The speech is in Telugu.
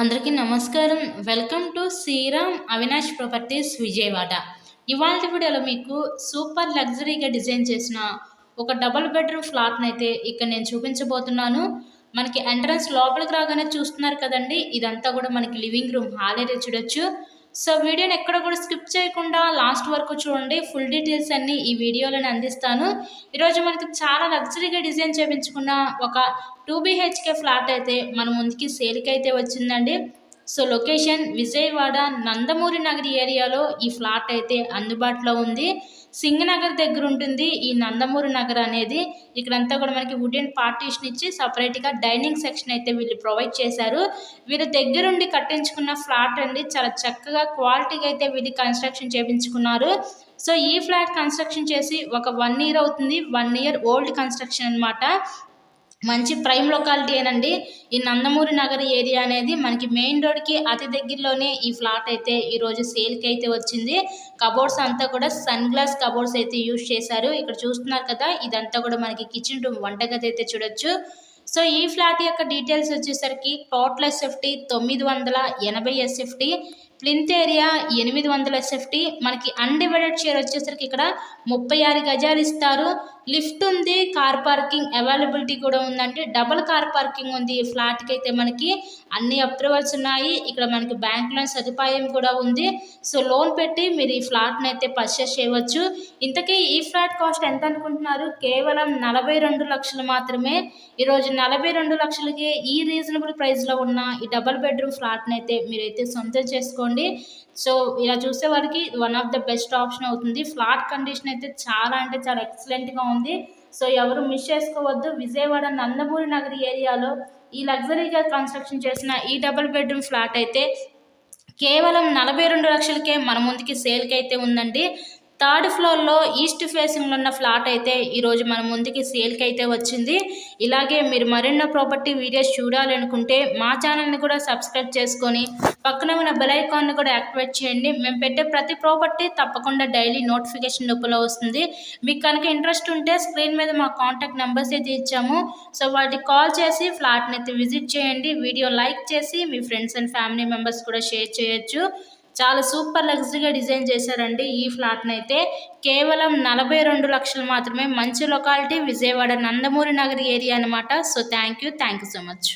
అందరికీ నమస్కారం. Welcome to Sriram Avinash Properties Vijayawada. ఇవాల్టి వీడియోలో మీకు సూపర్ లగ్జరీగా డిజైన్ చేసిన ఒక డబుల్ బెడ్రూమ్ ఫ్లాట్‌నైతే ఇక్కడ నేను చూపించబోతున్నాను. మనకి ఎంట్రన్స్ లోపలికి రాగానే చూస్తున్నారు కదండీ! ఇదంతా కూడా మనకి లివింగ్ రూమ్ హాల్ ఏరియా చూడొచ్చు. సో వీడియోని ఎక్కడ కూడా స్కిప్ చేయకుండా లాస్ట్ వరకు చూడండి. ఫుల్ డీటెయిల్స్ అన్నీ ఈ వీడియోలోనే అందిస్తాను. ఈరోజు మనకి చాలా లగ్జరీగా డిజైన్ చేయించుకున్న ఒక 2 BHK ఫ్లాట్ అయితే మన ముందుకి సేల్కి అయితే వచ్చిందండి. సో లొకేషన్ విజయవాడ నందమూరి నగర్ ఏరియాలో ఈ ఫ్లాట్ అయితే అందుబాటులో ఉంది. సింగనగర్ దగ్గర ఉంటుంది ఈ నందమూరి నగర్ అనేది. ఇక్కడంతా కూడా మనకి వుడెన్ పార్టీషన్ ఇచ్చి సపరేట్గా డైనింగ్ సెక్షన్ అయితే వీళ్ళు ప్రొవైడ్ చేశారు. వీళ్ళు దగ్గరుండి కట్టించుకున్న ఫ్లాట్ అండి. చాలా చక్కగా క్వాలిటీగా అయితే వీళ్ళు కన్స్ట్రక్షన్ చేయించుకున్నారు. సో ఈ ఫ్లాట్ కన్స్ట్రక్షన్ చేసి ఒక 1 year అవుతుంది. 1 year ఓల్డ్ కన్స్ట్రక్షన్ అనమాట. మంచి ప్రైమ్ లొకాలిటీ ఏనండి. ఈ నందమూరి నగర్ ఏరియా అనేది మనకి మెయిన్ రోడ్కి అతి దగ్గరలోనే ఈ ఫ్లాట్ అయితే ఈరోజు సేల్కి అయితే వచ్చింది. కబోర్డ్స్ అంతా కూడా సన్ గ్లాస్ కబోర్డ్స్ అయితే యూజ్ చేశారు. ఇక్కడ చూస్తున్నారు కదా, ఇదంతా కూడా మనకి కిచెన్ రూమ్ వంటగది అయితే చూడొచ్చు. సో ఈ ఫ్లాట్ యొక్క డీటెయిల్స్ వచ్చేసరికి total SFT 980 SFT, plinth area 800 SFT, మనకి అన్డివైడెడ్ షేర్ వచ్చేసరికి ఇక్కడ 36 గజాలు ఇస్తారు. లిఫ్ట్ ఉంది, కార్ పార్కింగ్ అవైలబిలిటీ కూడా ఉందండి. డబుల్ కార్ పార్కింగ్ ఉంది ఈ ఫ్లాట్కి అయితే. మనకి అన్ని అప్రూవల్స్ ఉన్నాయి. ఇక్కడ మనకి బ్యాంక్ లోన్ సదుపాయం కూడా ఉంది. సో లోన్ పెట్టి మీరు ఈ ఫ్లాట్ని అయితే పర్చేస్ చేయవచ్చు. ఇంతకీ ఈ ఫ్లాట్ కాస్ట్ ఎంత అనుకుంటున్నారు? కేవలం 42 లక్షలు మాత్రమే. ఈరోజు 42 లక్షలకి ఈ రీజనబుల్ ప్రైస్లో ఉన్న ఈ డబుల్ బెడ్రూమ్ ఫ్లాట్ని అయితే మీరైతే సొంతం చేసుకోండి. సో ఇలా చూసే వారికి one of the best option అవుతుంది. ఫ్లాట్ కండిషన్ అయితే చాలా అంటే చాలా ఎక్సలెంట్గా ఉంది. సో ఎవరు మిస్ చేసుకోవద్దు. విజయవాడ నందమూరి నగర్ ఏరియాలో ఈ లగ్జరీగా కన్స్ట్రక్షన్ చేసిన ఈ డబుల్ బెడ్రూమ్ ఫ్లాట్ అయితే కేవలం 42 లక్షలకే మన ముందుకి సేల్కి అయితే ఉందండి. 3rd ఫ్లోర్లో ఈస్ట్ ఫేసింగ్లో ఉన్న ఫ్లాట్ అయితే ఈరోజు మన ముందుకి సేల్కి అయితే వచ్చింది. ఇలాగే మీరు మరెన్నో ప్రాపర్టీ వీడియోస్ చూడాలి అనుకుంటే మా ఛానల్ని కూడా సబ్స్క్రైబ్ చేసుకొని పక్కన ఉన్న బెల్ ఐకాన్ని కూడా యాక్టివేట్ చేయండి. మేము పెట్టే ప్రతి ప్రాపర్టీ తప్పకుండా డైలీ నోటిఫికేషన్ రూపంలో వస్తుంది. మీకు కనుక ఇంట్రెస్ట్ ఉంటే స్క్రీన్ మీద మా కాంటాక్ట్ నెంబర్స్ అయితే ఇచ్చాము. సో వాటికి కాల్ చేసి ఫ్లాట్ని అయితే విజిట్ చేయండి. వీడియో లైక్ చేసి మీ ఫ్రెండ్స్ అండ్ ఫ్యామిలీ మెంబర్స్ కూడా షేర్ చేయొచ్చు. చాలా సూపర్ లగ్జరీగా డిజైన్ చేశారండి ఈ ఫ్లాట్ని అయితే. కేవలం 42 లక్షలు మాత్రమే. మంచి లొకాలిటీ, విజయవాడ నందమూరి నగర్ ఏరియా అనమాట. So thank you so much.